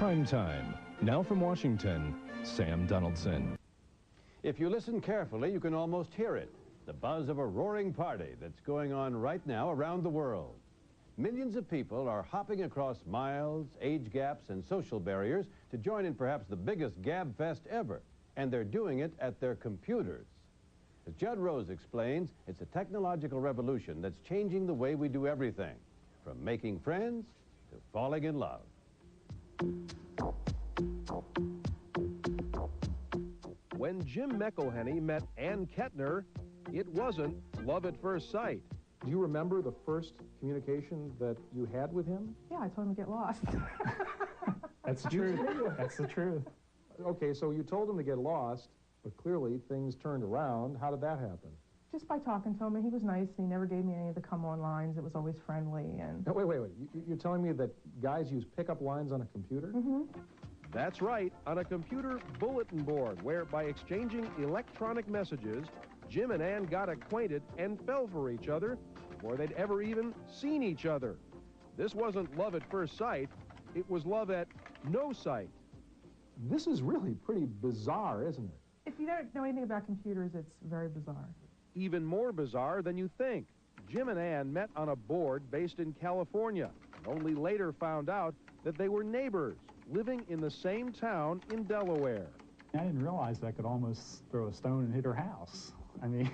Prime Time. Now from Washington, Sam Donaldson. If you listen carefully, you can almost hear it. The buzz of a roaring party that's going on right now around the world. Millions of people are hopping across miles, age gaps, and social barriers to join in perhaps the biggest gab fest ever. And they're doing it at their computers. As Judd Rose explains, it's a technological revolution that's changing the way we do everything, from making friends to falling in love. When Jim McElhenney met Ann Kettner, it wasn't love at first sight. Do you remember the first communication that you had with him? Yeah, I told him to get lost. That's the truth. That's the truth. Okay, so you told him to get lost, but clearly things turned around. How did that happen? Just by talking to him, and he was nice, and he never gave me any of the come-on lines. It was always friendly, and... No, wait. You're telling me that guys use pickup lines on a computer? Mm-hmm. That's right, on a computer bulletin board, where by exchanging electronic messages, Jim and Ann got acquainted and fell for each other before they'd ever even seen each other. This wasn't love at first sight, it was love at no sight. This is really pretty bizarre, isn't it? If you don't know anything about computers, it's very bizarre. Even more bizarre than you think. Jim and Ann met on a board based in California, and only later found out that they were neighbors, living in the same town in Delaware. I didn't realize I could almost throw a stone and hit her house. I mean,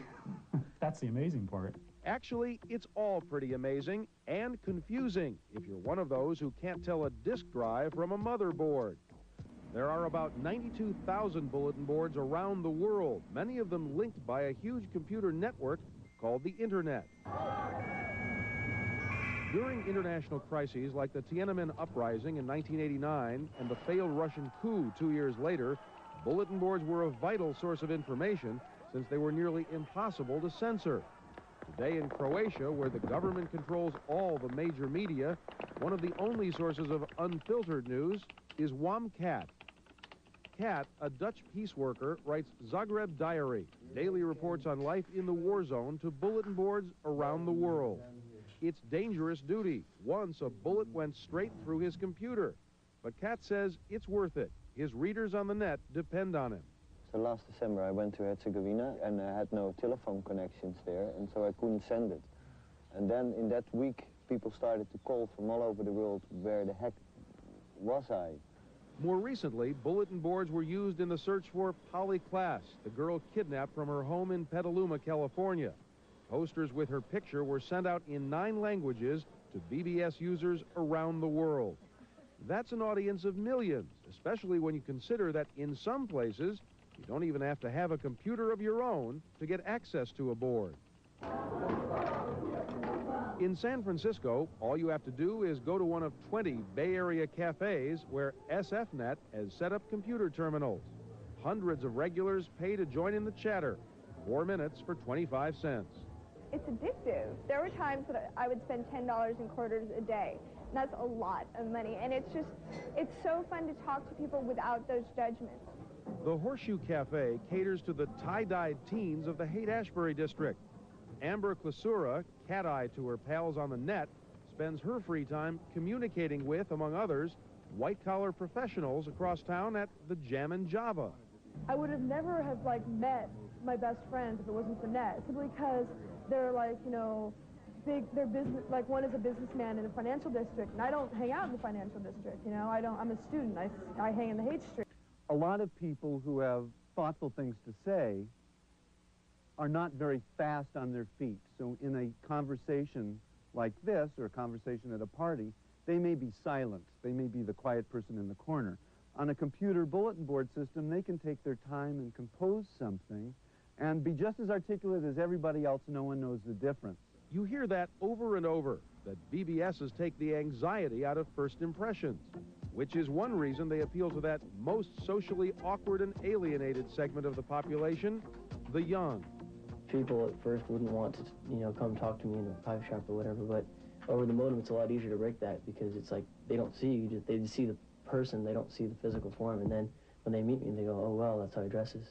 that's the amazing part. Actually, it's all pretty amazing and confusing if you're one of those who can't tell a disk drive from a motherboard. There are about 92,000 bulletin boards around the world, many of them linked by a huge computer network called the Internet. During international crises like the Tiananmen Uprising in 1989 and the failed Russian coup 2 years later, bulletin boards were a vital source of information since they were nearly impossible to censor. Today in Croatia, where the government controls all the major media, one of the only sources of unfiltered news is Kat. Kat, a Dutch peace worker, writes Zagreb Diary, daily reports on life in the war zone to bulletin boards around the world. It's dangerous duty. Once a bullet went straight through his computer. But Kat says it's worth it. His readers on the net depend on him. So last December I went to Herzegovina and I had no telephone connections there, and so I couldn't send it. And then in that week people started to call from all over the world, where the heck was I? More recently, bulletin boards were used in the search for Polly Klaas, the girl kidnapped from her home in Petaluma, California. Posters with her picture were sent out in 9 languages to BBS users around the world. That's an audience of millions, especially when you consider that in some places, you don't even have to have a computer of your own to get access to a board. In San Francisco, all you have to do is go to one of 20 Bay Area cafes where SFNet has set up computer terminals. Hundreds of regulars pay to join in the chatter. 4 minutes for 25 cents. It's addictive. There were times that I would spend $10 in quarters a day. And that's a lot of money. And it's so fun to talk to people without those judgments. The Horseshoe Cafe caters to the tie-dyed teens of the Haight-Ashbury district. Amber Klasura, cat-eye to her pals on the net, spends her free time communicating with, among others, white-collar professionals across town at the Jammin' Java. I would have never have met my best friends if it wasn't for net, simply because they're they're business, one is a businessman in a financial district, and I don't hang out in the financial district, I'm a student, I hang in the Haight Street. A lot of people who have thoughtful things to say are not very fast on their feet. So in a conversation like this, or a conversation at a party, they may be silent. They may be the quiet person in the corner. On a computer bulletin board system, they can take their time and compose something and be just as articulate as everybody else. No one knows the difference. You hear that over and over, that BBSs take the anxiety out of first impressions, which is one reason they appeal to that most socially awkward and alienated segment of the population, the young. People at first wouldn't want to, come talk to me in a pipe shop or whatever, but over the modem it's a lot easier to break that, because it's like they don't see you, they just see the person, they don't see the physical form, and then when they meet me they go, oh well, that's how he dresses.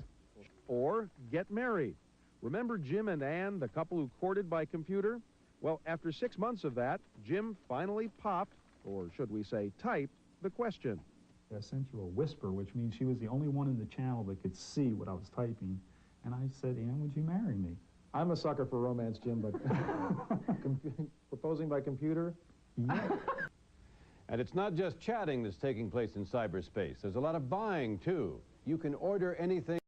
Or get married. Remember Jim and Ann, the couple who courted by computer? Well, after 6 months of that, Jim finally popped, or should we say typed, the question. I sent you a whisper, which means she was the only one in the channel that could see what I was typing. And I said, Ann, would you marry me? I'm a sucker for romance, Jim, but proposing by computer? Yeah. And it's not just chatting that's taking place in cyberspace. There's a lot of buying, too. You can order anything